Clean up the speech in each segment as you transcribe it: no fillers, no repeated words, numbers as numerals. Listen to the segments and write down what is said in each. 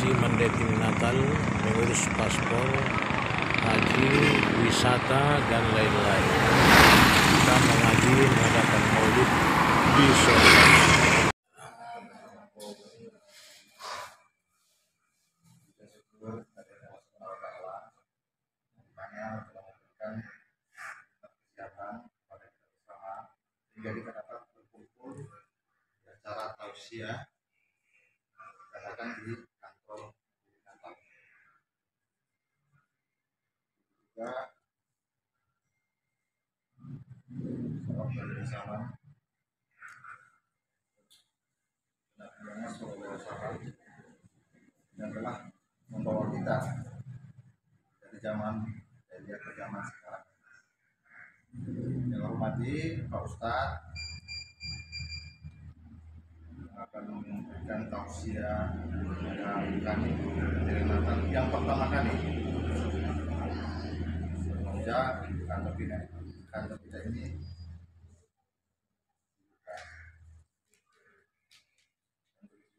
mengisi mendating Natal, mengurus paspor, haji, wisata, dan lain-lain. Kita mengaji mengadakan maulid di Solo. Hingga kita dapat berkumpul secara tausiah katakan di kantor Natal. Juga sahabat bersama Nabi Sallallahu Alaihi Wasallam yang telah membawa kita dari zaman jahiliyah ke zaman sekarang. Yang hormati Pak Ustadz akan memberikan tausiah kepada kami dari Natal yang pertama kali semenjak kantor kita ini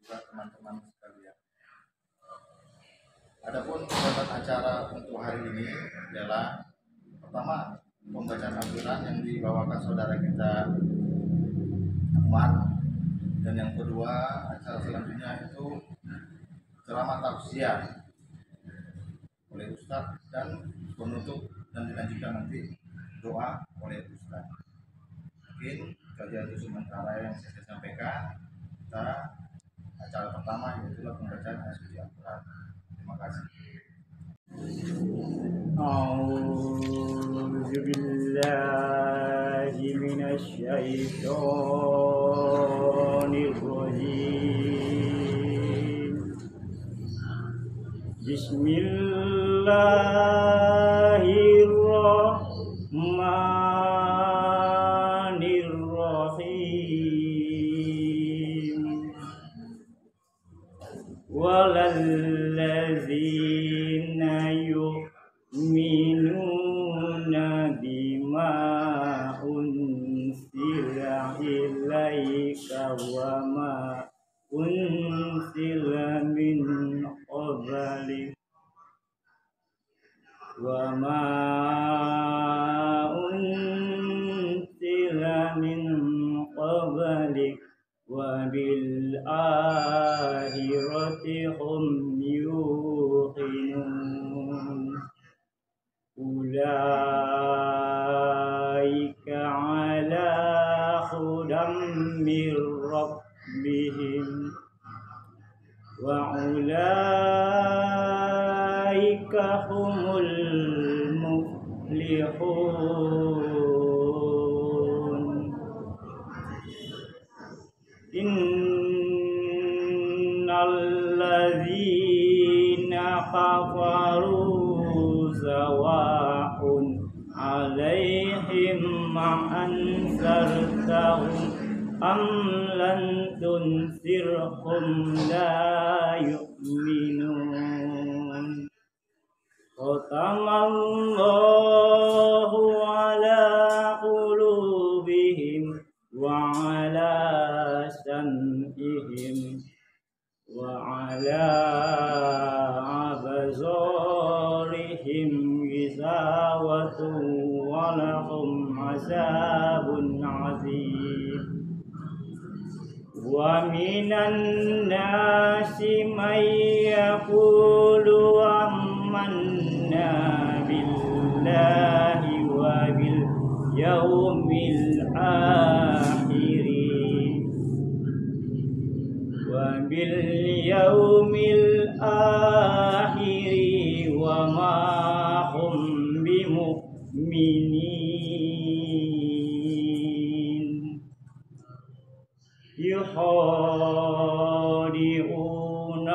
juga teman-teman sekalian. Adapun format acara untuk hari ini adalah pertama pembacaan Al-Quran yang dibawakan saudara kita Umar, dan yang kedua acara selanjutnya itu ceramah tausiah oleh Ustadz dan penutup dan dilanjutkan nanti doa oleh Ustadz. Mungkin kajian itu sementara yang saya sampaikan. Kita acara pertama yaitu pembacaan ayat suci Al-Quran. Terima kasih. A'udzu billahi minasyaitonir rajim. Bismillahirrahmanirrahim. Walallazina yu'minuna bima unsila ilaika wa ma unsila min qablik wa ma unsila min qablik wa bil akhirati hum yuqinun. Ulaika ala hudam mir rabbihim wa ulaika humul muflihun. Innalladzina kafaru sawa'un alaihim ma'ansartahum am lan tunsirhum la yu'minun. Khatamallahu ala qulubihim wa ala sam'ihim wa ala absarihim ghishawatun wa lahum azabun azim. Wa minan nasi may yaqulu amanna billahi wa bil yaumil akhir wa bil yaumil akhir wa ma hum bimu'minin. Yukhadi'una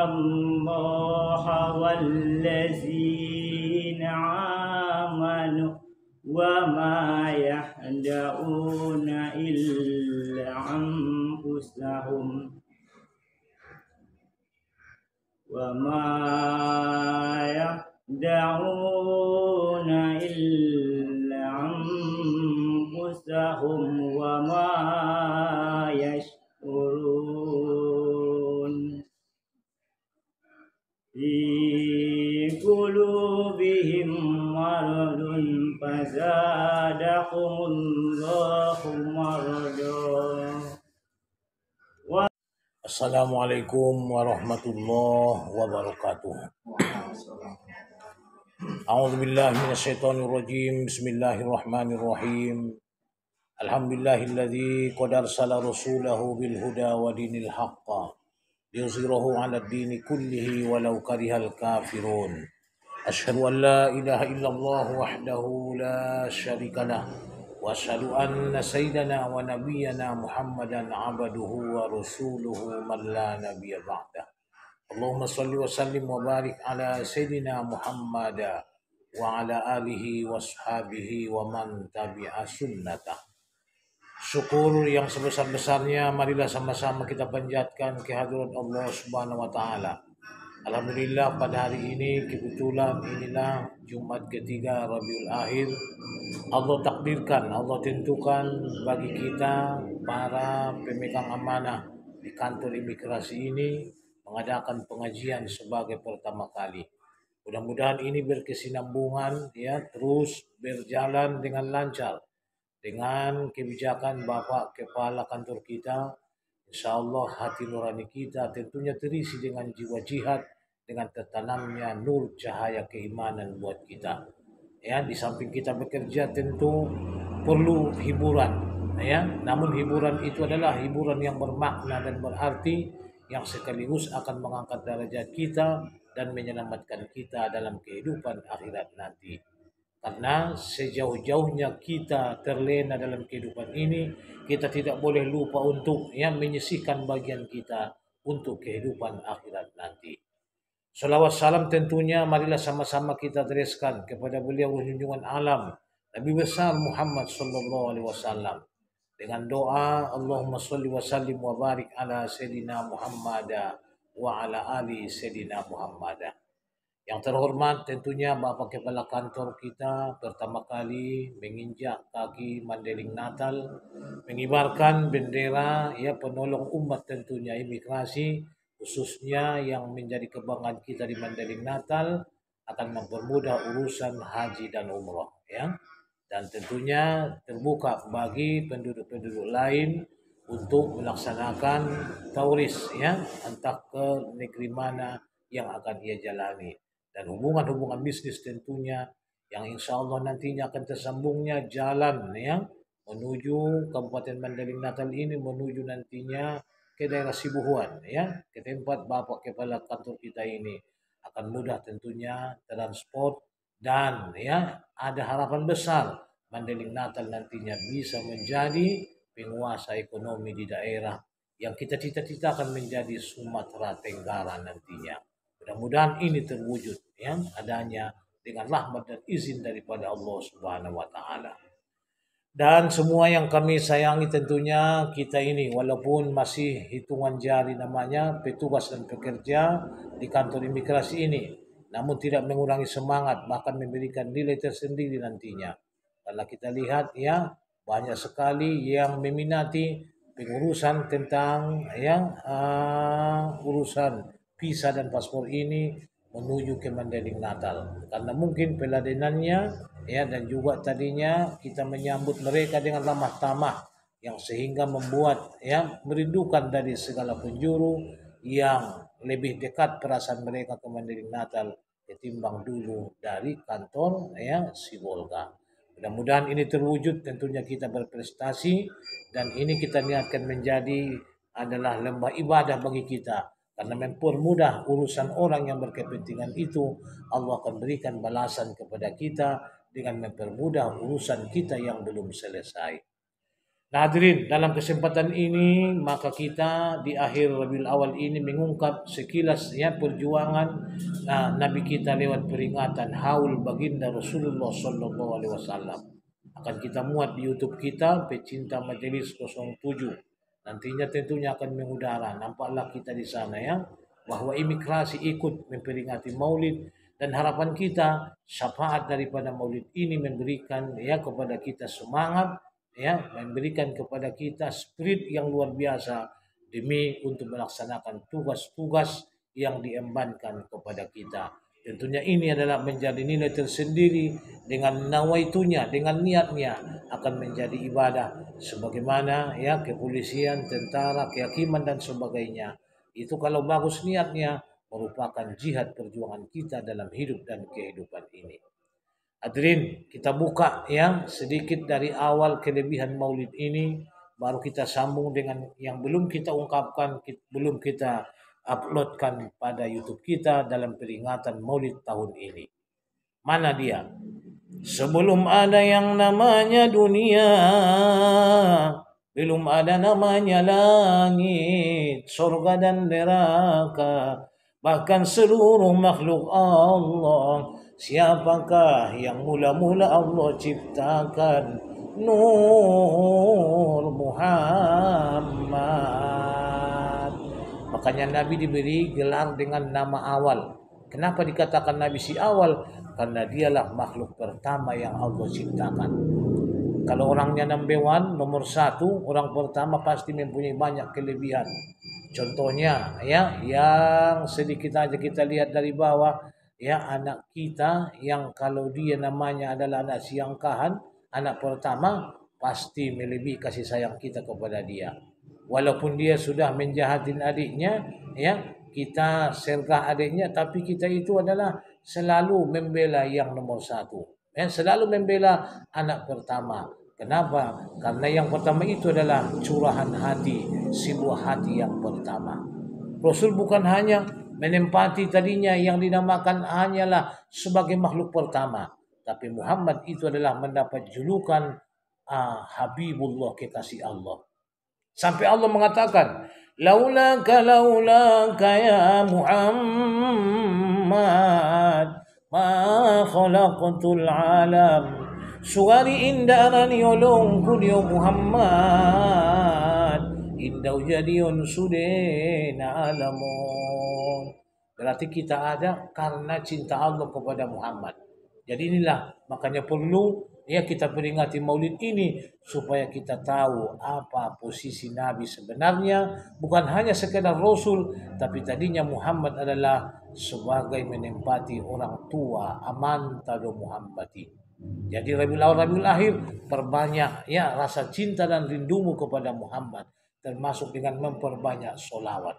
Allaha wallazina amanu wa ma yahda'una illa anfusahum wa ma yahda'una illa anfusahum wa ma yash'urun. بهم مرض فزادهم الله مرضا. Assalamualaikum warahmatullahi wabarakatuh. A'udzubillahi minasyaitonirrajim. Bismillahirrahmanirrahim. Alhamdulillahilladzi qad arsala rasulahu bil huda wa dinil haqq liyuzhirahu 'alad dini kullihi walau karihal kafirun. Asyhadu an la ilaha illallah wahdahu la syarika lah wa asyhadu anna sayyidana wa nabiyyana Muhammadan 'abduhu wa rasuluhu man la nabiyya ba'dah. Allahumma shalli wa sallim wa barik ala sayyidina Muhammad wa ala alihi wa ashabihi wa man tabi'a sunnatah. Syukur yang sebesar-besarnya marilah sama-sama kita panjatkan kehadirat Allah Subhanahu wa taala. Alhamdulillah pada hari ini kebetulan inilah Jumat ketiga Rabiul Akhir. Allah takdirkan, Allah tentukan bagi kita para pemegang amanah di kantor imigrasi ini mengadakan pengajian sebagai pertama kali. Mudah-mudahan ini berkesinambungan ya, terus berjalan dengan lancar dengan kebijakan Bapak Kepala Kantor kita. Insya Allah hati nurani kita tentunya terisi dengan jiwa jihad, dengan tertanamnya nur cahaya keimanan buat kita. Ya, di samping kita bekerja tentu perlu hiburan. Ya, namun hiburan itu adalah hiburan yang bermakna dan berarti, yang sekaligus akan mengangkat derajat kita dan menyelamatkan kita dalam kehidupan akhirat nanti. Karena sejauh-jauhnya kita terlena dalam kehidupan ini, kita tidak boleh lupa untuk menyisihkan bagian kita untuk kehidupan akhirat nanti. Salawat salam tentunya marilah sama-sama kita tereskan kepada beliau junjungan alam Nabi besar Muhammad sallallahu alaihi wasallam dengan doa Allahumma shalli wa sallim wa barik ala sayyidina Muhammad wa ala ali sayyidina Muhammad. Yang terhormat tentunya Bapak Kepala Kantor kita pertama kali menginjak kaki Mandailing Natal, mengibarkan bendera penolong umat tentunya imigrasi, khususnya yang menjadi kebanggaan kita di Mandailing Natal, akan mempermudah urusan haji dan umroh ya. Dan tentunya terbuka bagi penduduk-penduduk lain untuk melaksanakan tauris ya, entah ke negeri mana yang akan ia jalani. Dan hubungan-hubungan bisnis tentunya yang insya Allah nantinya akan tersambungnya jalan ya menuju Kabupaten Mandailing Natal ini, menuju nantinya ke daerah Sibuhuan ya, ke tempat Bapak Kepala Kantor kita ini akan mudah tentunya transport. Dan ya ada harapan besar Mandailing Natal nantinya bisa menjadi penguasa ekonomi di daerah yang kita cita-citakan menjadi Sumatera Tenggara nantinya. Mudah-mudahan ini terwujud ya, adanya dengan rahmat dan izin daripada Allah Subhanahu wa taala. Dan semua yang kami sayangi tentunya kita ini walaupun masih hitungan jari namanya petugas dan pekerja di kantor imigrasi ini, namun tidak mengurangi semangat, bahkan memberikan nilai tersendiri nantinya. Karena kita lihat ya banyak sekali yang meminati pengurusan tentang urusan visa dan paspor ini menuju ke Mandailing Natal, karena mungkin peladenannya ya, dan juga tadinya kita menyambut mereka dengan ramah tamah yang sehingga membuat merindukan dari segala penjuru yang lebih dekat perasaan mereka ke Mandailing Natal ketimbang dulu dari kantor Sibolga. Mudah-mudahan ini terwujud, tentunya kita berprestasi dan ini kita niatkan menjadi adalah lembah ibadah bagi kita. Karena mempermudah urusan orang yang berkepentingan itu, Allah akan berikan balasan kepada kita dengan mempermudah urusan kita yang belum selesai. Nah hadirin, dalam kesempatan ini maka kita di akhir Rabiul Awal ini mengungkap sekilas perjuangan Nabi kita lewat peringatan haul baginda Rasulullah sallallahu alaihi wasallam. Akan kita muat di YouTube kita Pecinta Majelis 07. Nantinya tentunya akan mengudara, nampaklah kita di sana ya, bahwa imigrasi ikut memperingati Maulid, dan harapan kita syafaat daripada Maulid ini memberikan kepada kita semangat memberikan kepada kita spirit yang luar biasa demi untuk melaksanakan tugas-tugas yang diembankan kepada kita. Tentunya ini adalah menjadi nilai tersendiri dengan nawaitunya, dengan niatnya akan menjadi ibadah. Sebagaimana ya kepolisian, tentara, kehakiman dan sebagainya. Itu kalau bagus niatnya merupakan jihad perjuangan kita dalam hidup dan kehidupan ini. Hadirin, kita buka ya sedikit dari awal kelebihan Maulid ini, baru kita sambung dengan yang belum kita ungkapkan, belum kita uploadkan pada YouTube kita dalam peringatan Maulid tahun ini. Mana dia? Sebelum ada yang namanya dunia, belum ada namanya langit, surga dan neraka, bahkan seluruh makhluk Allah. Siapakah yang mula-mula Allah ciptakan? Nur Muhammad. Makanya Nabi diberi gelar dengan nama awal. Kenapa dikatakan Nabi si awal? Karena dialah makhluk pertama yang Allah ciptakan. Kalau orangnya number one, nomor satu, orang pertama pasti mempunyai banyak kelebihan. Contohnya ya, yang sedikit aja kita lihat dari bawah, ya anak kita yang kalau dia namanya adalah anak siangkahan, anak pertama, pasti melebihi kasih sayang kita kepada dia. Walaupun dia sudah menjahatin adiknya, ya kita sergah adiknya, tapi kita itu adalah selalu membela yang nomor satu. Selalu membela anak pertama. Kenapa? Karena yang pertama itu adalah curahan hati, sebuah hati yang pertama. Rasul bukan hanya menempati tadinya yang dinamakan hanyalah sebagai makhluk pertama, tapi Muhammad itu adalah mendapat julukan Habibullah, kekasih Allah. Sampai Allah mengatakan, laulaka ya Muhammad ma khalaqtul alam. Sugari indarani olong kunyo Muhammad, indaw jadion sudena alamon. Berarti kita ada karena cinta Allah kepada Muhammad. Jadi inilah makanya perlu ya kita peringati Maulid ini supaya kita tahu apa posisi Nabi sebenarnya, bukan hanya sekedar Rasul, tapi tadinya Muhammad adalah sebagai menempati orang tua aman tado Muhammadi. Jadi Rabiul Akhir perbanyak ya rasa cinta dan rindumu kepada Muhammad, termasuk dengan memperbanyak solawat.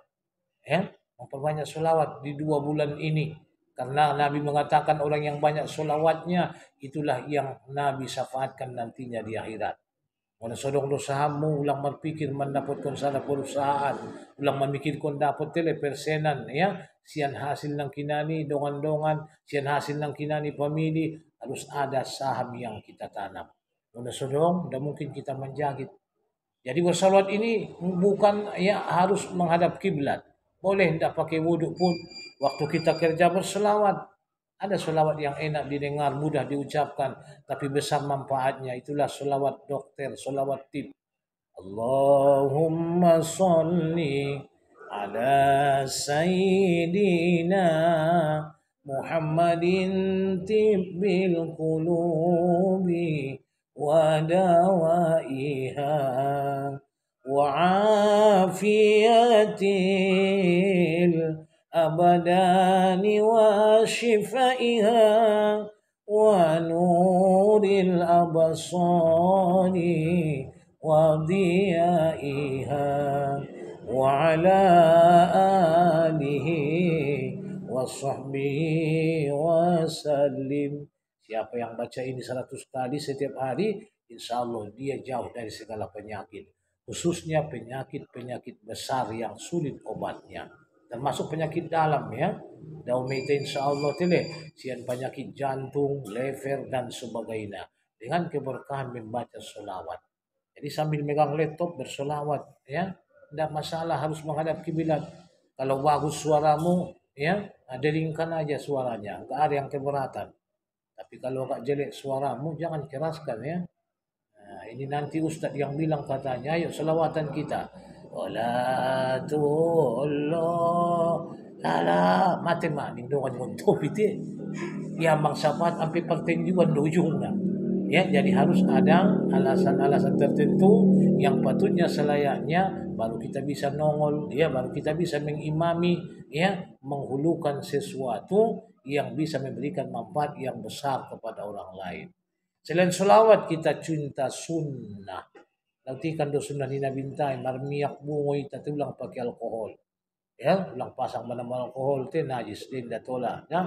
Ya, memperbanyak solawat di 2 bulan ini. Karena Nabi mengatakan orang yang banyak solawatnya itulah yang Nabi syafaatkan nantinya di akhirat. Mana sodong dosamu ulang berpikir mendapatkan sana perusahaan, ulang memikirkan dapat telepersenan ya, sian hasil ng kinani dongan-dongan, sian hasil ng kinani pamili, harus ada saham yang kita tanam. Mana sodong, dah mungkin kita menjagit. Jadi bersalawat ini bukan ya harus menghadap kiblat. Boleh tidak pakai wudhu pun. Waktu kita kerja berselawat. Ada selawat yang enak didengar, mudah diucapkan. Tapi besar manfaatnya. Itulah selawat dokter, selawat tip. Allahumma salli ala sayyidina Muhammadin tibbil qulubi wa dawaiha wa afiyatil abadani wa shifaiha wa nuril abasani wa diyaiha wa ala alihi wa sahbihi wa sallim. Siapa yang baca ini 100 kali setiap hari, insya Allah dia jauh dari segala penyakit. Khususnya penyakit-penyakit besar yang sulit obatnya. Termasuk penyakit dalam ya. Daumita insya Allah sian penyakit jantung, lever dan sebagainya. Dengan keberkahan membaca solawat. Jadi sambil megang laptop bersolawat ya. Tidak masalah harus menghadap kiblat. Kalau bagus suaramu ya, deringkan aja suaranya. Enggak ada yang keberatan. Tapi kalau agak jelek suaramu, jangan keraskan ya. Nah, ini nanti Ustadz yang bilang katanya, ayo selawatan kita. Walatullah ala mati mak nindungan untuk itu. Ya bang sahabat sampai pertinjuan di ujungnya. Ya, jadi harus ada alasan-alasan tertentu yang patutnya selayaknya baru kita bisa nongol ya, baru kita bisa mengimami ya, menghulukan sesuatu yang bisa memberikan manfaat yang besar kepada orang lain. Selain selawat, kita cinta sunnah. Lautikan do sunnah ni Nabi Bintai, marmiyak bungoy tatulang pakai alkohol. Ya, ulang pasang mana alkohol te najis din datola. Ya,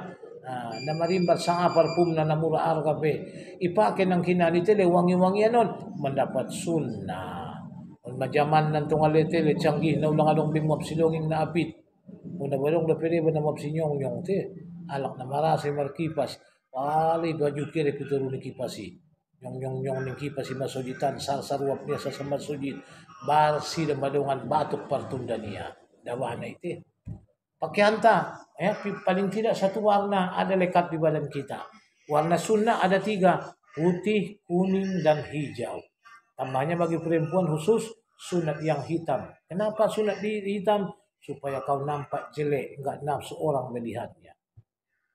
na marimbar sa parfum na namura argabe. Ipake ng kinani tele wangi-wangi anon mendapat sunnah. Majaman ng tungal tele canggih na ulang adong bimop silongin na apit. Una balong da pere ba na mapsinyong yung te. Alak na marasi markipas. Pali baju kiri pituru ni kipasi. Yung ni kipasi masujitan saruap niya sa masujid. Barsi na madungan batok partunda niya. Dawa na iti. Pakianta, paling tidak satu warna ada lekat di badan kita. Warna sunnah ada 3, putih, kuning, dan hijau. Tambahnya bagi perempuan khusus sunat yang hitam. Kenapa sunat hitam? Supaya kau nampak jelek, enggak nafsu orang melihatnya.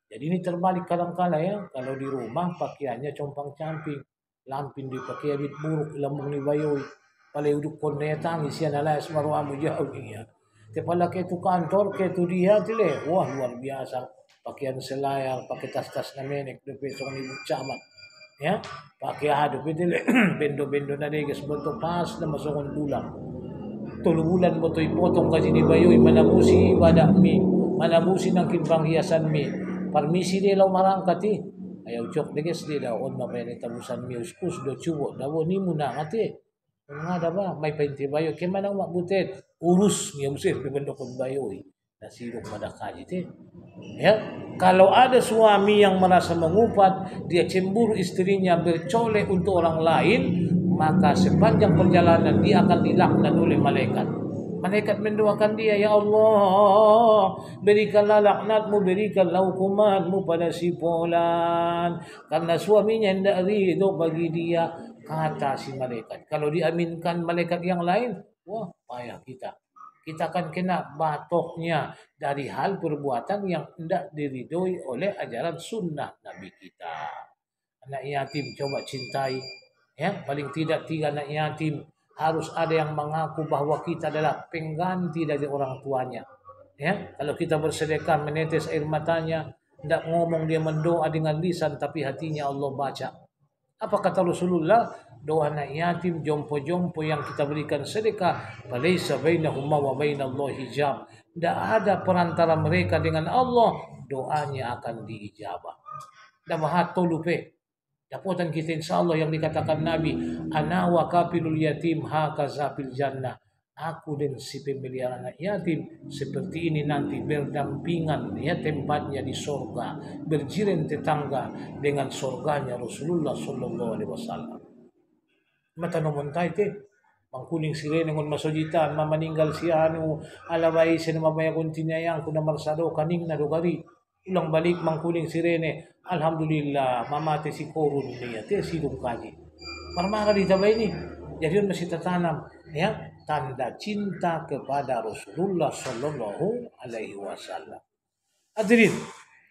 Jadi ini terbalik kadang-kala ya. Kalau di rumah pakaiannya compang-camping, lampin dipakai abit buruk, lambung ni bayoy. Palay uduk konde tangis yan alas maruamu jauh ya. Kepala ke tu kantor, ke tu dia tile. Wah luar biasa. Pakaian selayar, pakai tas-tas na menek, pesong ni camat. Ya, pakai hadu tile. Bendo-bendo na degas bentuk pas na masukon bulan. 3 bulan mo to ipotong kasi ni bayoy manamusi badak mi. Manamusi ng kinbang hiasan mi. Permisi dia lau marangkati. Ayaw cok degas dia daw on mapay tabusan mi uskus do cubo dawo ni muna ngati. Nga da ba may painti bayo kay manang mabutet urus niya musir bibendo kon bayo nasirok madakaji te. Ya, kalau ada suami yang merasa mengupat, dia cemburu istrinya bercolek untuk orang lain, maka sepanjang perjalanan dia akan dilaknat oleh malaikat. Malaikat mendoakan dia, ya Allah, berikanlah laknatmu, berikanlah hukumanmu pada si Fulan. Karena suaminya tidak ridho bagi dia, kata si malaikat. Kalau diaminkan malaikat yang lain, wah payah kita. Kita akan kena batoknya dari hal perbuatan yang tidak diridhoi oleh ajaran sunnah Nabi kita. Anak yatim coba cintai. Ya, paling tidak 3 anak yatim. Harus ada yang mengaku bahwa kita adalah pengganti dari orang tuanya. Ya, kalau kita bersedekah menetes air matanya, tidak ngomong dia mendoa dengan lisan, tapi hatinya Allah baca. Apa kata Rasulullah? Doa anak yatim, jompo-jompo yang kita berikan sedekah, falaysa bainahuma wa bainallahi hijab. Tidak ada perantara mereka dengan Allah, doanya akan diijabah. Dah bahat lupe. Daputan kita insyaallah yang dikatakan Nabi, ana wa kafilul yatim hakaza fil jannah. Aku dan si pemeliharaan anak yatim seperti ini nanti berdampingan ya tempatnya di surga, berjiran tetangga dengan surganya Rasulullah sallallahu alaihi wasallam. Mata nomontai te mangkuning sirene ngon masujitan mamaninggal si anu alawai sen mamaya kuntinayang kuna marsado kaning na dogari. Ulang balik mangkuling sirene, alhamdulillah mamate si korun niya te sidong kaji. Marmara di tabay ini, jadi yun masih tertanam ya tanda cinta kepada Rasulullah sallallahu alaihi wasallam. Hadirin,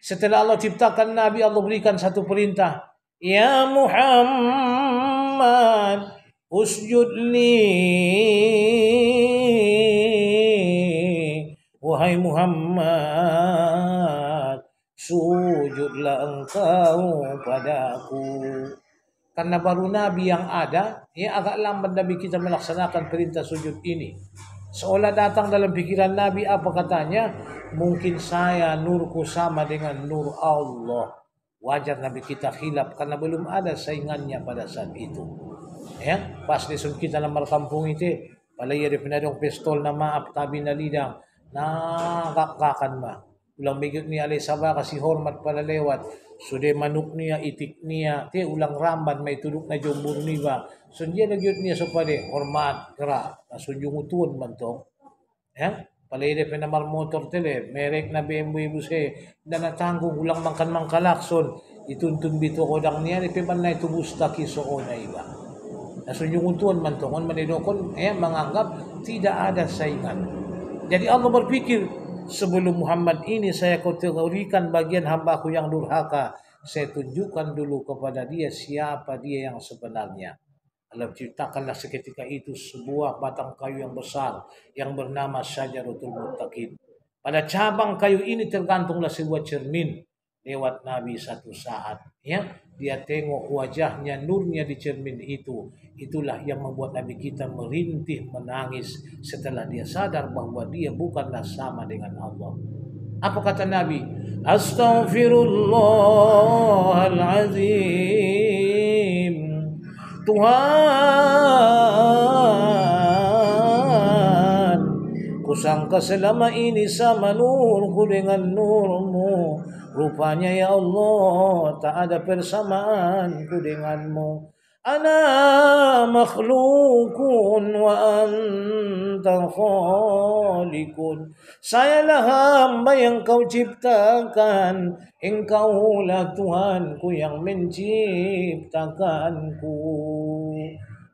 setelah Allah ciptakan Nabi, Allah berikan satu perintah, ya Muhammad usjudli, wahai Muhammad sujudlah engkau padaku. Karena baru Nabi yang ada, ya agak lambat Nabi kita melaksanakan perintah sujud ini. Seolah datang dalam pikiran Nabi, apa katanya? Mungkin saya nurku sama dengan nur Allah. Wajar Nabi kita khilaf karena belum ada saingannya pada saat itu. Ya, pas disun kita lamar kampung itu, palaya di pinadong pistol na maaf tabi na lidang, nakakakan ma. Ulang bigit niya alay sabah kasi hormat pala lewat. Sude manuk niya, itik niya, te ulang ramban may tuluk na jombur niya. So diya nagyot niya so pade, hormat, kera, nasunjung utuan man to. Ya, palay di pinamar motor tele, merek na BMW buse, na natanggung ulang mangkalakson, ituntun bito kodang niya, ipiman na itubus taki so na iba. Nasunjung utuan man to, kung manidokon, menganggap tidak ada saingan. Jadi Allah berpikir, sebelum Muhammad ini saya kategorikan bagian hambaku yang durhaka, saya tunjukkan dulu kepada dia siapa dia yang sebenarnya. Allah ciptakanlah seketika itu sebuah batang kayu yang besar yang bernama Syajaratul Muttaqin. Pada cabang kayu ini tergantunglah sebuah cermin. lewat Nabi satu saat, ya. Dia tengok wajahnya, nurnya di cermin itu. Itulah yang membuat Nabi kita merintih menangis setelah dia sadar bahwa dia bukanlah sama dengan Allah. Apa kata Nabi? Astaghfirullahalazim. Tuhan, kusangka selama ini sama nurku dengan nurmu. Rupanya ya Allah, tak ada persamaanku denganmu. Ana makhlukun wa anta khaliqun. Sayalah hamba yang kau ciptakan, engkaulah Tuhanku yang menciptakanku.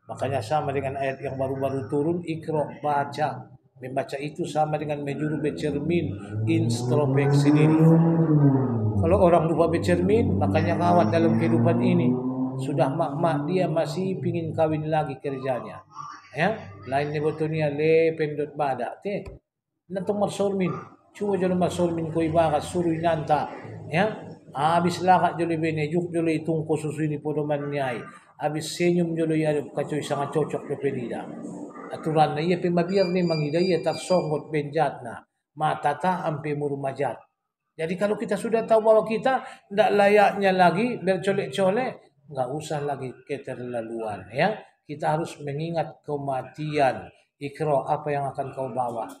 Makanya sama dengan ayat yang baru-baru turun, Iqra, baca. Membaca itu sama dengan menyuruh bercermin, introspeksi diri. Kalau orang lupa bercermin, makanya kawat dalam kehidupan ini. Sudah mak-mak dia masih pingin kawin lagi kerjanya. Ya, lain nebotonia le pendot badak teh. Nanti marsolmin, cuba jono marsolmin ko ibarat suruh nanta. Ya, habis lakak jole benejuk jole itungko susu ini podoman nyai. Habis senyum jole ya kacoy sangat cocok ke penida. Aturan na iya pemabir ni mangidaya tarsongot benjatna. Matata ampe murumajat. Jadi kalau kita sudah tahu bahwa kita tidak layaknya lagi bercolek-colek, nggak usah lagi keterlaluan, ya. Kita harus mengingat kematian. Iqra, apa yang akan kau bawa?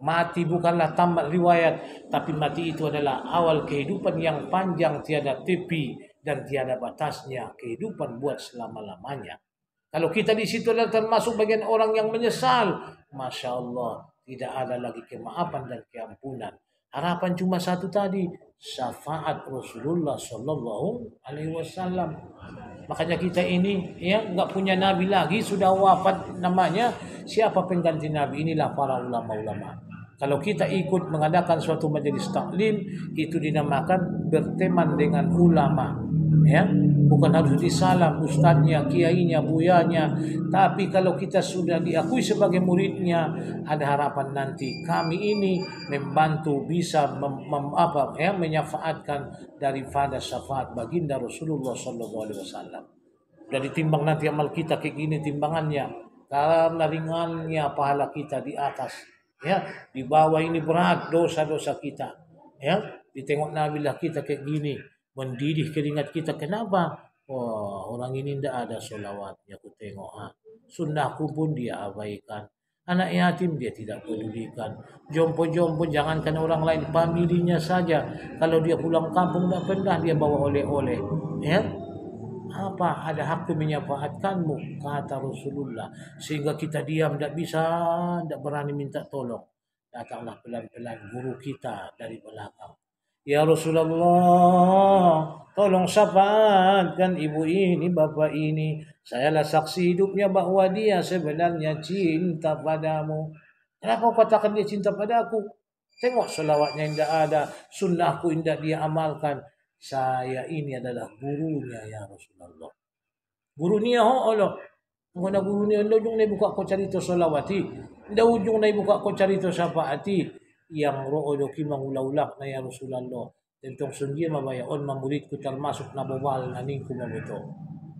Mati bukanlah tamat riwayat, tapi mati itu adalah awal kehidupan yang panjang, tiada tepi dan tiada batasnya. Kehidupan buat selama-lamanya. Kalau kita di situ adalah termasuk bagian orang yang menyesal, Masya Allah, tidak ada lagi kemaafan dan keampunan. Harapan cuma satu tadi, syafaat Rasulullah Sallallahu Alaihi Wasallam. Makanya kita ini ya nggak punya nabi lagi, sudah wafat namanya. Siapa pengganti nabi? Inilah para ulama-ulama. Kalau kita ikut mengadakan suatu majelis taklim, itu dinamakan berteman dengan ulama. Ya, bukan harus disalam ustadznya, kiainya, buyanya. Tapi kalau kita sudah diakui sebagai muridnya, ada harapan nanti kami ini membantu bisa menyafaatkan daripada syafaat baginda Rasulullah Sallallahu Alaihi Wasallam. Sudah ditimbang nanti amal kita kayak gini timbangannya, karena ringannya pahala kita di atas, ya, di bawah ini berat dosa-dosa kita, ya. Ditengok nabilah kita kayak gini, mendidih keringat kita. Kenapa? Wah, orang ini tidak ada solawatnya. Aku tengok, sunnahku pun dia abaikan. Anak yatim dia tidak pedulikan. Jompo-jompo jangankan orang lain, familinya saja. Kalau dia pulang kampung tidak pernah dia bawa oleh-oleh. Ya, apa ada hakku menyafaatkanmu, kata Rasulullah. Sehingga kita diam, tidak bisa, tidak berani minta tolong. Datanglah pelan-pelan guru kita dari belakang. Ya Rasulullah, tolong syafaatkan ibu ini, bapak ini. Sayalah saksi hidupnya bahwa dia sebenarnya cinta padamu. Kenapa kau katakan dia cinta padaku? Tengok selawatnya tidak ada, sunnahku tidak dia amalkan. Saya ini adalah gurunya ya Rasulullah. Gurunya Allah. Mengana gurunya Allah ujung na buka ko carito solawati. Nda ujung na buka ko carito syafaati. Yang ro'o doki mangulak-ulak na ya Rasulullah. Tentong sundie mabayaon mamuridku termasuk nabawal na ningku mabuto.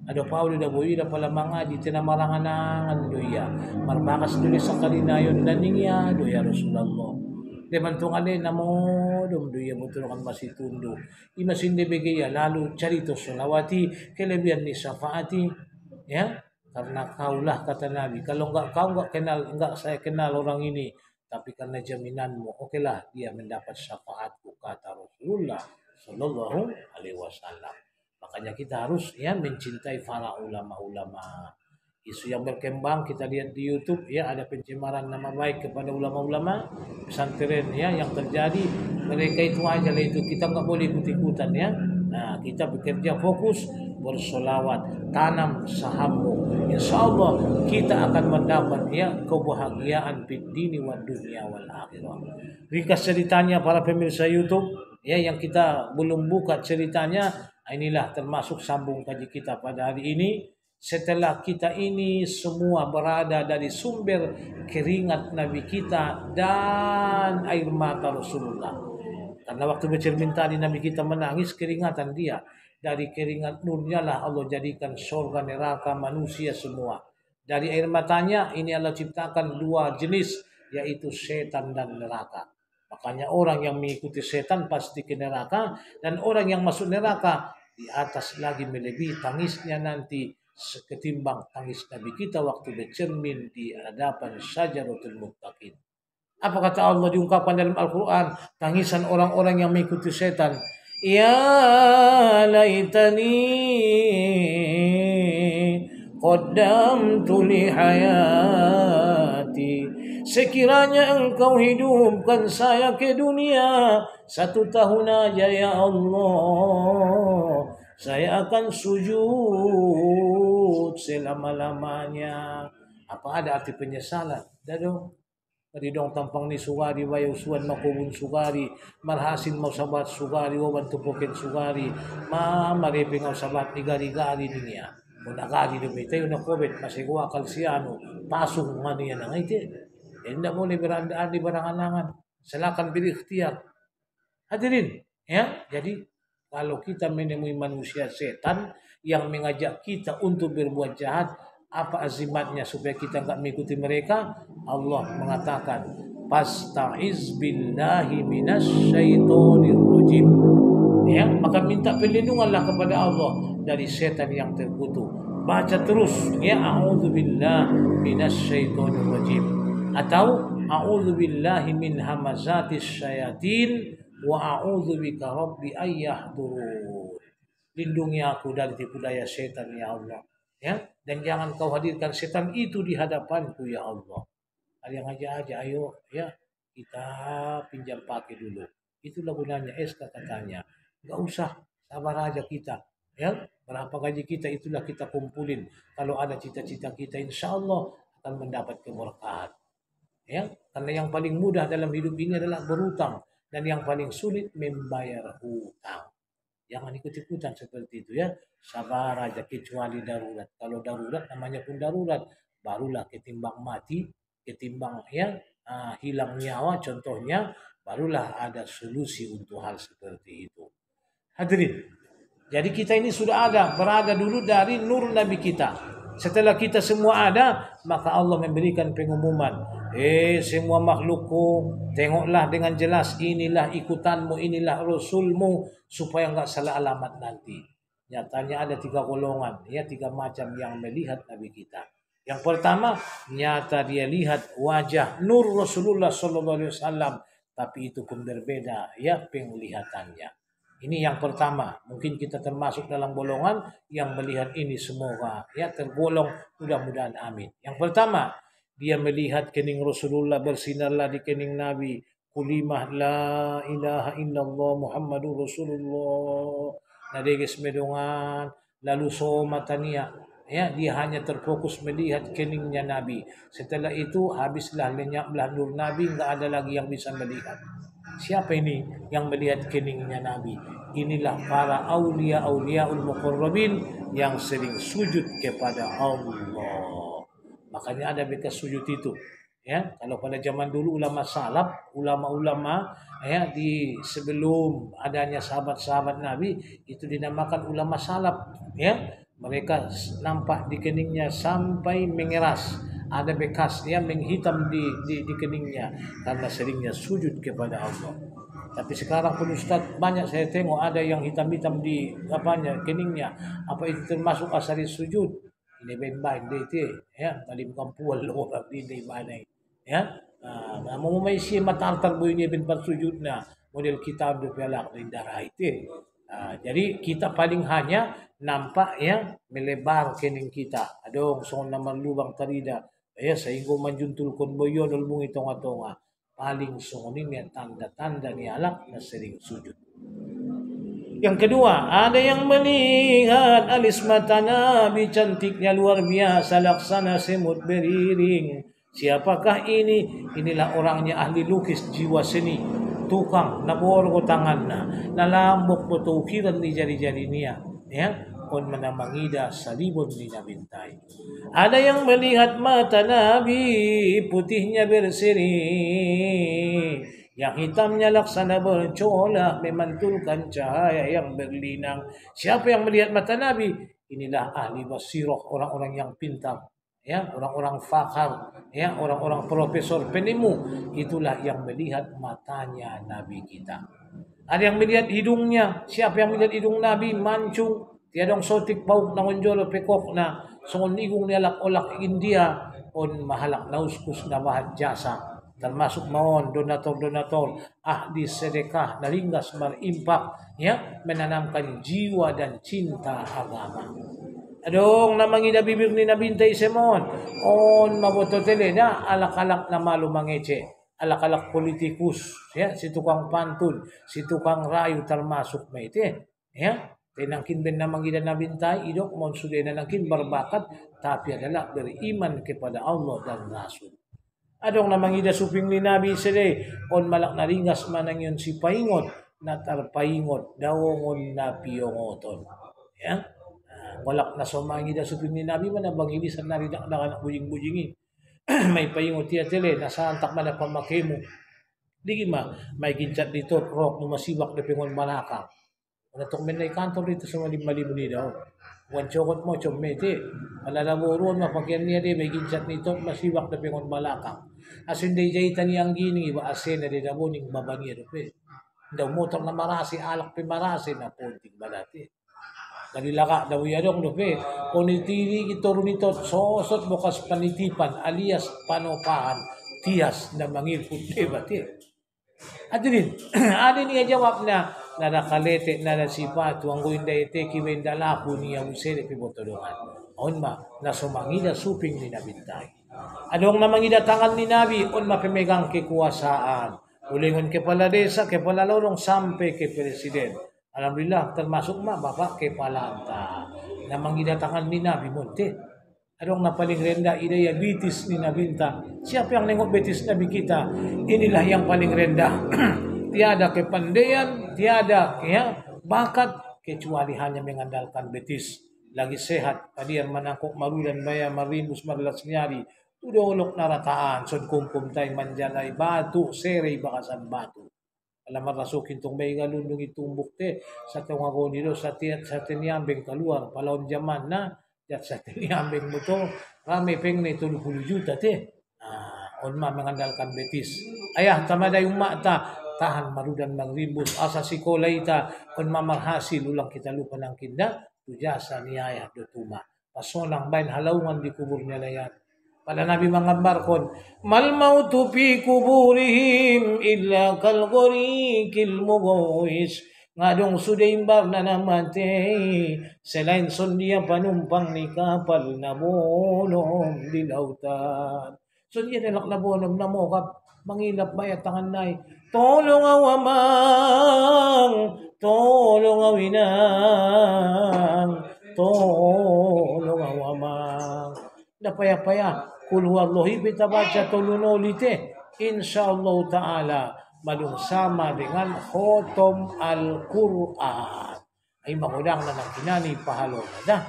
Ada Paulo da boy da pala mga di tinamaranganangan do ya. Marbakas duli sa kalinayon na niya do ya Rasulullah. De mantong ale namo dum do ya mutulungan masitundo. Imasinde begaya lalu carito solawati kelebihan ni syafaati, ya. Karena kaulah kata Nabi, kalau kau enggak saya kenal orang ini, tapi karena jaminanmu, okelah dia mendapat syafaatku, kata Rasulullah Sallallahu Alaihi Wasallam. Makanya kita harus ya mencintai para ulama-ulama. Isu yang berkembang kita lihat di YouTube ya, ada pencemaran nama baik kepada ulama-ulama pesantren ya yang terjadi. Mereka itu aja lah itu, kita nggak boleh ikut-ikutan ya. Nah, kita bekerja fokus bersolawat, tanam sahammu. Insya Allah kita akan mendapat ya kebahagiaan di dini wa dunia wal akhirah. Ringkas ceritanya para pemirsa YouTube ya yang kita belum buka ceritanya, inilah termasuk sambung kaji kita pada hari ini. Setelah kita ini semua berada dari sumber keringat Nabi kita dan air mata Rasulullah. Karena waktu bercermin tadi Nabi kita menangis keringatan dia. Dari keringat nurnya lah Allah jadikan surga neraka manusia semua. Dari air matanya ini Allah ciptakan dua jenis, yaitu setan dan neraka. Makanya orang yang mengikuti setan pasti ke neraka, dan orang yang masuk neraka di atas lagi melebihi tangisnya nanti ketimbang tangis Nabi kita waktu bercermin di hadapan Syajaratul Muttaqin. Apa kata Allah diungkapkan dalam Al-Quran? Tangisan orang-orang yang mengikuti setan. Ya laitani qaddamtu li hayati. Sekiranya engkau hidupkan saya ke dunia 1 tahun aja ya Allah, saya akan sujud selama-lamanya. Apa ada arti penyesalan? Dah dong. Maridong tampang ni sugari bayaw suan makubun sugari marhasin mau sabat sugari waban tupukin sugari mariping au sabat igari-gari dunia unagari dumi tayo na COVID masigwa kalsiano pasong mani yan ang ite hindi mo ni berandaan di barangan-angan silakan berikhtiar hadirin ya. Jadi kalau kita menemui manusia setan yang mengajak kita untuk berbuat jahat, apa azimatnya supaya kita enggak mengikuti mereka? Allah mengatakan, "Fasta'iz billahi minasyaitonir rajim." Ya, maka minta perlindunganlah kepada Allah dari setan yang terkutuk. Baca terus, ya a'udzubillah minasyaitonir rajim atau a'udzubillahi min hamazatis syayatin wa a'udzubika rabbi ayyahdurun. Lindungi aku dari tipu daya setan ya Allah. Ya, dan jangan kau hadirkan setan itu di hadapanku ya Allah. Ada yang aja ayo ya kita pinjam pakai dulu. Itulah gunanya SK katanya. Enggak usah, sabar aja kita. Ya, berapa gaji kita itulah kita kumpulin. Kalau ada cita-cita kita insya Allah akan mendapat keberkahan. Ya, karena yang paling mudah dalam hidup ini adalah berutang dan yang paling sulit membayar hutang. Jangan ikut-ikutan seperti itu ya. Sabar aja kecuali darurat. Kalau darurat namanya pun darurat. Barulah ketimbang mati, ketimbang ya hilang nyawa contohnya, barulah ada solusi untuk hal seperti itu. Hadirin. Jadi kita ini sudah berada dulu dari nur Nabi kita. Setelah kita semua ada, maka Allah memberikan pengumuman. Semua makhlukku, tengoklah dengan jelas, inilah ikutanmu, inilah rasulmu, supaya enggak salah alamat nanti. Nyatanya ada 3 golongan, ya 3 macam yang melihat Nabi kita. Yang pertama, nyata dia lihat wajah nur Rasulullah SAW, tapi itu pun berbeda, ya penglihatannya. Ini yang pertama, mungkin kita termasuk dalam golongan yang melihat ini semoga ya tergolong, mudah-mudahan amin. Yang pertama, dia melihat kening Rasulullah bersinarlah di kening Nabi. Kulimah la ilaha illallah Muhammadur Rasulullah. Nadeges medungan lalu somatania. Ya, dia hanya terfokus melihat keningnya Nabi. Setelah itu habislah lenyaplah nur Nabi, enggak ada lagi yang bisa melihat. Siapa ini yang melihat keningnya Nabi? Inilah para auliaul muqarrabin yang sering sujud kepada Allah. Makanya ada bekas sujud itu. Ya, kalau pada zaman dulu ulama salaf, ulama-ulama ya di sebelum adanya sahabat-sahabat Nabi itu dinamakan ulama salaf. Ya, mereka nampak di keningnya sampai mengeras. Ada bekas yang menghitam di keningnya karena seringnya sujud kepada Allah. Tapi sekarang pun Ustaz banyak saya tengok ada yang hitam-hitam di keningnya. Apa itu termasuk asari sujud? Ini bain-bain dete ya, bali kampual orang di mana ya. Mau may si matartar boy ni bin sujud na model kitab do pelak di darah itu. Jadi kita paling hanya nampak ya melebar kening kita. Adong son naman lubang tarida. Ya sehingga manjuntul kon boyon ulmung itonga-tonga. Paling soning ya tanda-tanda ni alak na sering sujud. Yang kedua, ada yang melihat alis mata Nabi cantiknya luar biasa laksana semut beriring. Siapakah ini? Inilah orangnya ahli lukis jiwa seni. Tukang naborgo tanganna. Nalambok betukiran di jari-jari niya. Ya, kon manamangida salibon ni nabintay. Ada yang melihat mata Nabi putihnya berseri. Yang hitamnya laksana bercolak memantulkan cahaya yang berlinang. Siapa yang melihat mata Nabi? Inilah ahli basirah, orang-orang yang pintar, ya, orang-orang fakar, ya, orang-orang profesor penemu. Itulah yang melihat matanya Nabi kita. Ada yang melihat hidungnya. Siapa yang melihat hidung Nabi? Mancung. Tiadong sotik pauk na onjolo pekok na. Songon igong nialak-olak India. On mahalak nauskus na mahat jasa. Termasuk maon donator-donator ahli sedekah naringgas berimpak, ya, menanamkan jiwa dan cinta agama. Adong namangida bibir ni nabintay semon on mabototele na alak-alak na malu mangece, alak-alak politikus, ya, si tukang pantun, si tukang rayu termasuk maite, ya. Tenangkin ben namangida nabintay idok mon sudah nangkin berbakat tapi adalah beriman kepada Allah dan Rasul. Adong namangida suping ni Nabi sede on malak naringas manang yun si paingot na tarpaingot dawongon na piyongoton. Ya. Walak na somangida suping ni Nabi man abang ilisan naridak na anak bujing-bujingi. May paingot tiya tele nasantak man na pamakemo. Di ma may gincat dito rok no masibak na pingon malaka. Ano tok men na ikantor dito sa malim-malim ni daw. Wan chokot mo chomete. Malalaburon mapagyan niya di may gincat nito masibak na pingon malaka. Asin day jay tani ang gini iba asin na di dabo ning babangir pe. Daw motor na marasi alak pe marasi na punting balati. Kalilaka daw yadong no pe. Konitiri kitoro nito sosot bukas panitipan alias panopahan tias na mangilput pe bati. Adin, adin niya jawab na nadakalete nadasipa tuang guinda ite kiwenda laku niya usere pe botolongan. On ma nasumangida suping ni nabintay. Adong namangida tangan ni Nabi on mapemegang kekuasaan. Ulingon kepala desa, kepala lorong sampai ke presiden. Alhamdulillah termasuk mah bapak kepala anta. Namangida tangan ni Nabi monte. Adong napaling rendah idaya bitis ni Nabinta. Siapa yang nengok betis Nabi kita? Inilah yang paling rendah. Tiada kepandaian, tiada ya, bakat kecuali hanya mengandalkan betis. Lagi sehat, tadi yang menangkuk maru dan maya marimbus marlas nyari. Tudolok narataan, son kumkum tay manjanay batu, serey bakasan batu. Alam marasukin tong may galundong itumbuk te, sa tungago nilo sa tiniambing kaluar, palawon jaman na, at sa tiniambing mo to, rame peng na 30 juta te. On mangandalkan betis. Ayah, tamaday umata, tahan marudan magrimbus, asa si kolayta, on mamarhasil, ulang kita lupa ng kinda, tujasa niyaya dutuma. Pasonang bain halaungan di kubur niya layat. Pada Nabi menggambarkan, mal mautu fi kuburihim illa kal ghariqil mughawis. Ngadong sudah imbar na namatay, selain son dia panumpang ni kapal na bolong di lautan. So dia nalak na bolong na mokap, mangilap bayat tangan nay, tolong awamang, tolong awinang, tolong awamang. Napaya-paya, kul huwallahi kita baca tulunolite, insyaallah ta'ala malung sama dengan khotom Al-Quran. Ay makudang na ng kinani pahalo na dah.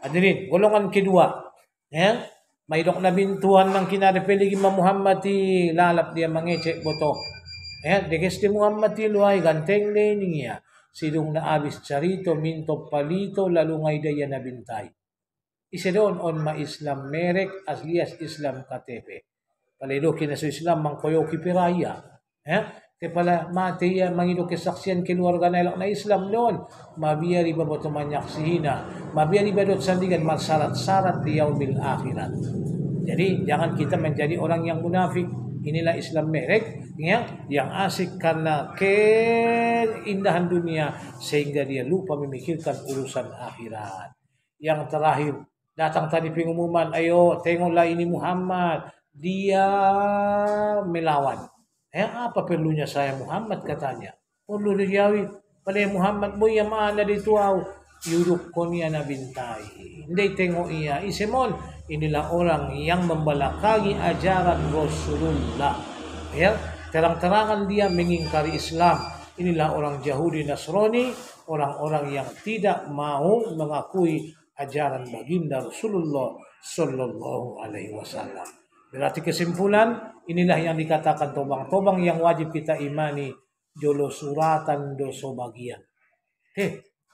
Hadirin, golongan kedua. Ya? May dok na bintuhan ng kinarepili Imam Muhammad ti lalap dia mangecek boto. Ya, dekes ti Muhammad ti luay ganteng niya. Sidong na abis charito, minto palito, lalungay daya na bintay. Isa doon on ma-Islam merek aslias Islam KTP. Palaido kinaso Islam mangkoyo kipiraya. Kaya pala mati yan mangido kesaksian keluarga na na Islam doon. Mabiyari ba boto manyak sihina. Mabiyari ba doon sandigan magsarat-sarat di yaumil akhirat. Jadi jangan kita menjadi orang yang munafik. Inilah Islam merek ya, yang asik karena keindahan dunia sehingga dia lupa memikirkan urusan akhirat. Yang terakhir datang tadi pengumuman, ayo tengoklah ini Muhammad, dia melawan. Apa perlunya saya Muhammad katanya? Perlu dijawi pada Muhammad mo yang mana dito yuruk ko niya na bintay. Hindi tengok iya. Isimon, inilah orang yang membelakangi ajaran Rasulullah. Ya, terang-terangan dia mengingkari Islam. Inilah orang Yahudi Nasrani, orang-orang yang tidak mau mengakui ajaran baginda Rasulullah Sallallahu Alaihi Wasallam. Berarti kesimpulan Inilah yang dikatakan tobang. Tobang yang wajib kita imani jolo suratan doso bagian.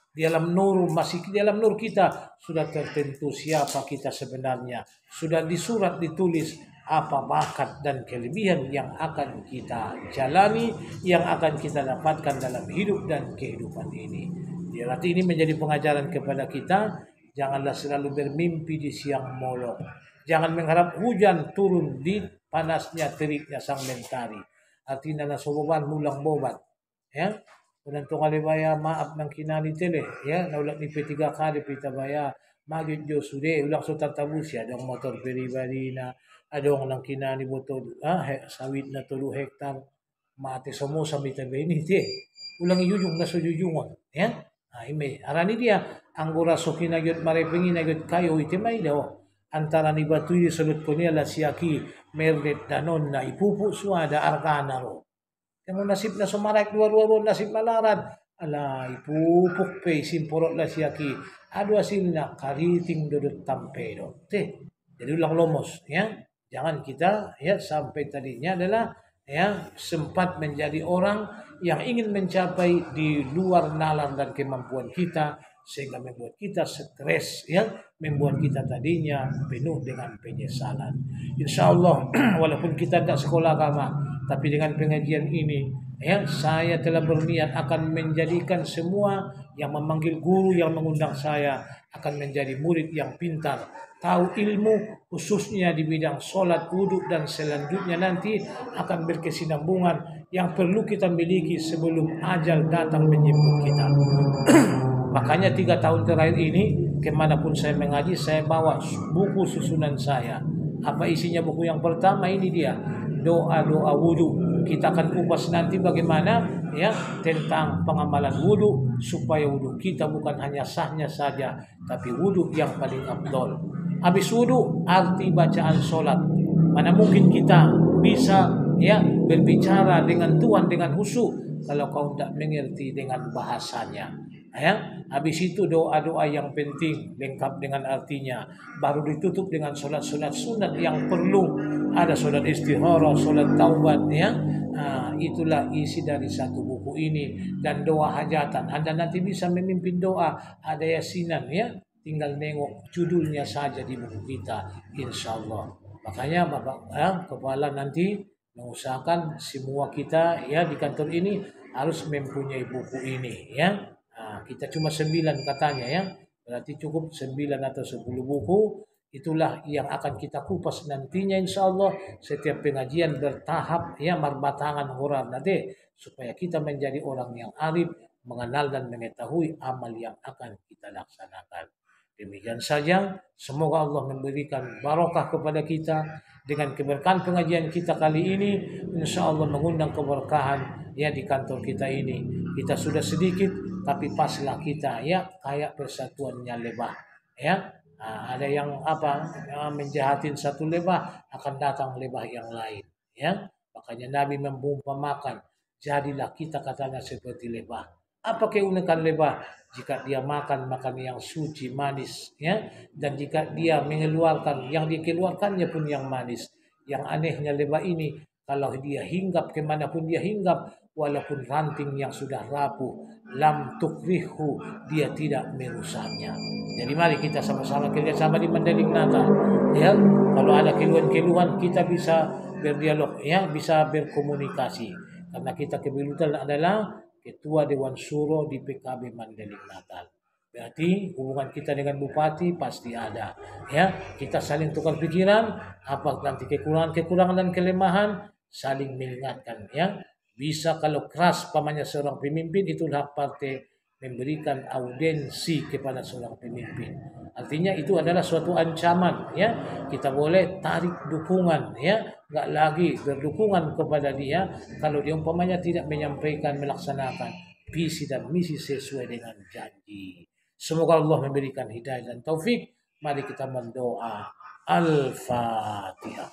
Di dalam nur, masih di dalam nur kita sudah tertentu siapa kita sebenarnya. Sudah disurat ditulis apa bakat dan kelebihan yang akan kita jalani, yang akan kita dapatkan dalam hidup dan kehidupan ini. Berarti ini menjadi pengajaran kepada kita, janganlah selalu bermimpi di siang molor. Jangan mengharap hujan turun di panasnya teriknya sang mentari. Artinya nasoboban mulang bobat. Ya, unang tungalibaya maaf ng kinani tele, ya, naulat ni P3 kali pita baya, magit jo sude, ulang so tatabusya, adong motor peribadi na, adong ng kinani botol, sawit na 3 hektar, mati somo sa mitabini, ulang iyujung na sujujungon, ya, ime, arani dia, anggora so kinagyot marepingin nagyot kayo, itimay daw, antara ni Batuy salut ko niya la siyaki, merlet danon na ipupu suada arkana ro. Yang nasib na sumarak dua-dua nasib malaran. Ala ipupuk pe simpurot la siyaki. Adu asil na kariting dudut tampedo. Jadi ulang lomos ya. Jangan kita ya sampai tadinya adalah ya sempat menjadi orang yang ingin mencapai di luar nalar dan kemampuan kita sehingga membuat kita stres ya, membuat kita tadinya penuh dengan penyesalan. Insya Allah walaupun kita tidak sekolah agama, tapi dengan pengajian ini ya saya telah berniat akan menjadikan semua yang memanggil guru yang mengundang saya akan menjadi murid yang pintar, tahu ilmu khususnya di bidang sholat, wudhu dan selanjutnya nanti akan berkesinambungan yang perlu kita miliki sebelum ajal datang menjemput kita. Makanya 3 tahun terakhir ini kemanapun saya mengaji saya bawa buku susunan saya. Apa isinya buku yang pertama ini dia doa-doa wudhu. Kita akan kupas nanti bagaimana ya tentang pengamalan wudhu supaya wudhu kita bukan hanya sahnya saja tapi wudhu yang paling afdol. Habis wudhu arti bacaan sholat. Mana mungkin kita bisa ya berbicara dengan Tuhan dengan khusyuk kalau kau tidak mengerti dengan bahasanya. Ya, habis itu doa-doa yang penting lengkap dengan artinya, baru ditutup dengan solat-solat sunat yang perlu ada solat istikharah, solat taubat ya. Itulah isi dari satu buku ini dan doa hajatan. Anda nanti bisa memimpin doa, ada yasinan ya, tinggal nengok judulnya saja di buku kita insyaallah. Makanya Bapak kepala nanti mengusahakan semua kita ya di kantor ini harus mempunyai buku ini ya. Kita cuma 9 katanya ya, berarti cukup 9 atau 10 buku. Itulah yang akan kita kupas nantinya insya Allah setiap pengajian bertahap ya marbatangan horar nanti supaya kita menjadi orang yang arif, mengenal dan mengetahui amal yang akan kita laksanakan. Demikian saja, semoga Allah memberikan barokah kepada kita dengan keberkahan pengajian kita kali ini. Insya Allah mengundang keberkahan ya di kantor kita ini. Kita sudah sedikit tapi paslah kita ya kayak persatuannya lebah ya. Ada yang menjahatin satu lebah akan datang lebah yang lain ya. Makanya Nabi membumpamakan jadilah kita katanya seperti lebah. Apa keunikan lebah? Jika dia makan yang suci manis ya, dan jika dia mengeluarkan yang dikeluarkannya pun yang manis. Yang anehnya lebah ini kalau dia hinggap kemanapun dia hinggap, walaupun ranting yang sudah rapuh, lam tukrihu, dia tidak merusaknya. Jadi mari kita sama-sama kerjasama di Mandailing Natal. Ya, kalau ada keluhan-keluhan kita bisa berdialog, ya, bisa berkomunikasi. Karena kita kebetulan adalah Ketua Dewan Suro di PKB Mandailing Natal. Berarti hubungan kita dengan Bupati pasti ada. Ya, kita saling tukar pikiran, apa nanti kekurangan dan kelemahan, saling mengingatkan. Ya, bisa kalau keras pamannya seorang pemimpin itu hak partai memberikan audiensi kepada seorang pemimpin. Artinya itu adalah suatu ancaman. Ya, kita boleh tarik dukungan. Ya, nggak lagi berdukungan kepada dia kalau dia umpamanya tidak menyampaikan melaksanakan visi dan misi sesuai dengan janji. Semoga Allah memberikan hidayah dan taufik. Mari kita berdoa. Al-Fatihah.